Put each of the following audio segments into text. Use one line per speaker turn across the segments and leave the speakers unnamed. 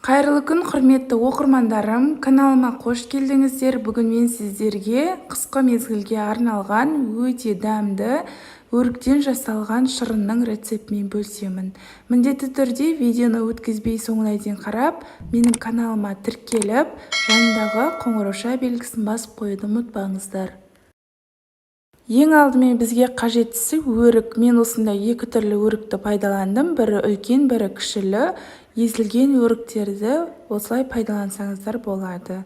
Қайырлы күн, құрметті оқырмандарым, каналыма қош келдіңіздер. Бүгін мен сіздерге қысқы мезгілге арналған өте дәмді өріктен жасалған шырынның рецептімен бөлісемін. Міндетті түрде видеоны өткізбей соңына дейін қарап, менің каналыма тіркеліп, жанындағы қоңырауша белгісін басып қоюды ұмытпаңыздар. Ең алдымен бізге қажеттісі өрік. Мен осындай екі түрлі өрікті пайдаландым. Бірі үлкен, бірі кішілі. Езілген өріктерді осылай пайдалансаңыздар болады.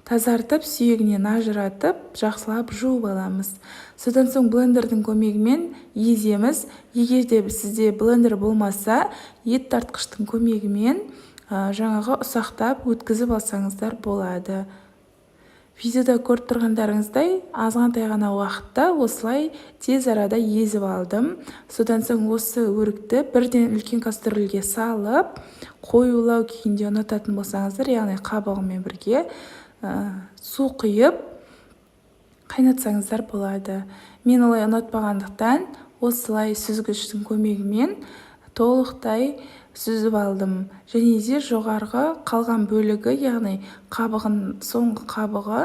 Тазартып, сүйегінен ажыратып, жақсылап жуып аламыз. Содан соң блендердің көмегімен еземіз. Егер де сізде блендер болмаса, ет тартқыштың көмегімен жаңағы ұсақтап өткізіп алсаңыздар болады. Видеода көріп тұрғандарыңыздай, азғантай ғана уақытта осылай тез арада езіп алдым. Содан соң осы өрікті бірден үлкен кастрөлге салып, қоюлау күйінде ұнататын болсаңыздар, яғни қабығымен бірге су құйып қайнатсаңыздар болады. Мен олай ұнатпағандықтан осылай сүзгіштің көмегімен толықтай сүзіп алдым. Және де жоғарғы қалған бөлігі, яғни қабығын, соңғы қабығы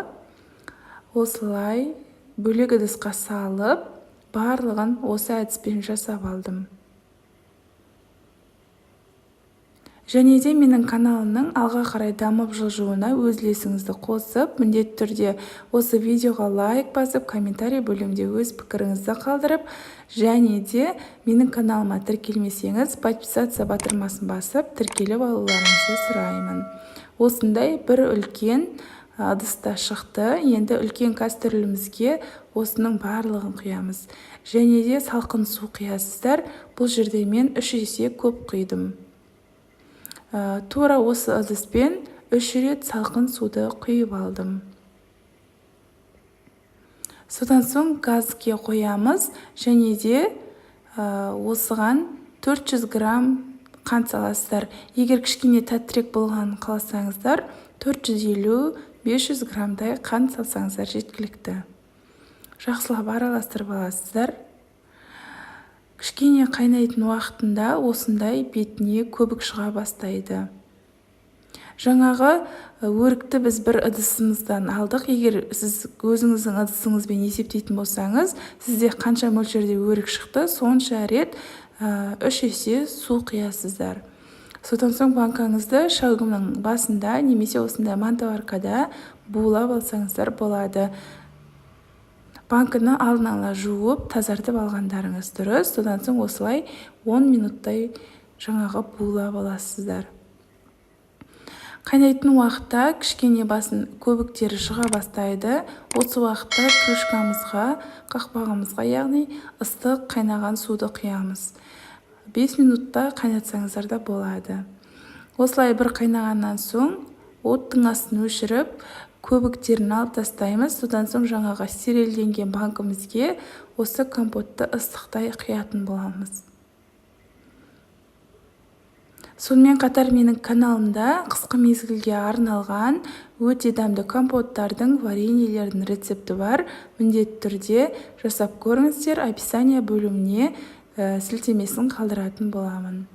осылай бөлек ыдысқа салып, барлығын осы әдіспен жасап алдым. Және де менің каналымның алға қарай дамып жылжуына өз үлесіңізді қосып, міндетті түрде осы видеоға лайк басып, комментарий бөлімде өз пікіріңізді қалдырып, және де менің каналыма тіркелмесеңіз, подписаться батырмасын басып, тіркеліп алуларыңызды сұраймын. Осындай бір үлкен ыдыста шықты. Енді үлкен кастрөлімізге осының барлығын құямыз. Және де салқын су құясыздар. Бұл жерде мен 3 есе көп құйдым. Тура осы ыдыспен 3 рет салқын суды құйып алдым. Содан соң газге қоямыз, және де осыған 400 грамм қант саласыздар. Егер кішкене тәттірек болған қаласаңыздар, 450-500 граммдай қант салсаңыздар жеткілікті. Жақсылап араластырып аласыздар. Кішкене қайнайтын уақытында осындай бетіне көбік шыға бастайды. Жаңағы өрікті біз бір ыдысымыздан алдық. Егер сіз өзіңіздің ыдысыңызбен есептейтін болсаңыз, сізде қанша мөлшерде өрік шықты, сонша рет 3 есе су құясыздар. Содан соң банкаңызды шәугімнің басында немесе осындай мантоваркада булап алсаңыздар болады. Банканы алдын ала жуып, тазартып алғандарыңыз дұрыс. Содан соң осылай 10 минуттай жаңағы булап аласыздар. Қайнайтын уақытта кішкене басын көбіктері шыға бастайды. Осы уақытта крышкамызға, қақпағымызға, яғни ыстық қайнаған суды құямыз. 5 минутта қайнатсаңыздар да болады. Осылай бір қайнағаннан соң оттың астын өшіріп, көбіктерін алып тастаймыз. Содан соң жаңағы стерильденген банкімізге осы компотты ыстықтай құятын боламыз. Сонымен қатар менің каналымда қысқы мезгілге арналған өте дәмді компоттардың, вареньелердің рецепті бар. Міндетті түрде жасап көріңіздер. Описание бөліміне сілтемесін қалдыратын боламын.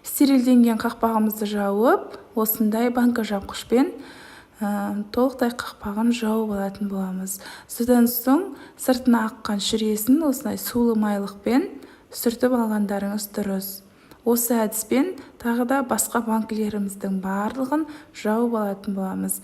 Стерильденген қақпағымызды жауып, осындай банка жапқышпен толықтай қақпағын жауып алатын боламыз. Содан соң сыртына аққан шіресін осындай сулы майлықпен сүртіп алғандарыңыз дұрыс. Осы әдіспен тағы да басқа банкілеріміздің барлығын жауып алатын боламыз.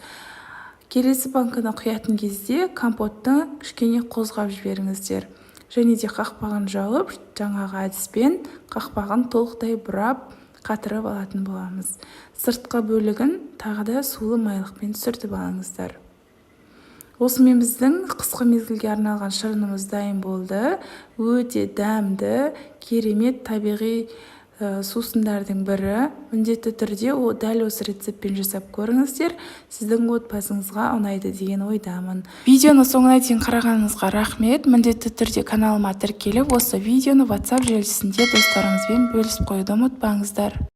Келесі банканы құятын кезде компотты кішкене қозғап жіберіңіздер. Және де қақпағын жауып, жаңағы әдіспен қақпағын толықтай бұрап, қатырып алатын боламыз. Сыртқы бөлігін тағы да сулы майлықпен сүртіп алыңыздар. Осымен біздің қысқы мезгілге арналған шырынымыз дайын болды. Өте дәмді, керемет табиғи сусындардың бірі. Міндетті түрде дәл осы рецептпен жасап көріңіздер. Сіздің отбасыңызға ұнайды деген ойдамын. Видеоны соңына дейін қарағаныңызға рахмет. Міндетті түрде каналыма тіркеліп, осы видеоны WhatsApp желісінде достарыңызбен бөлісіп қоюды ұмытпаңыздар.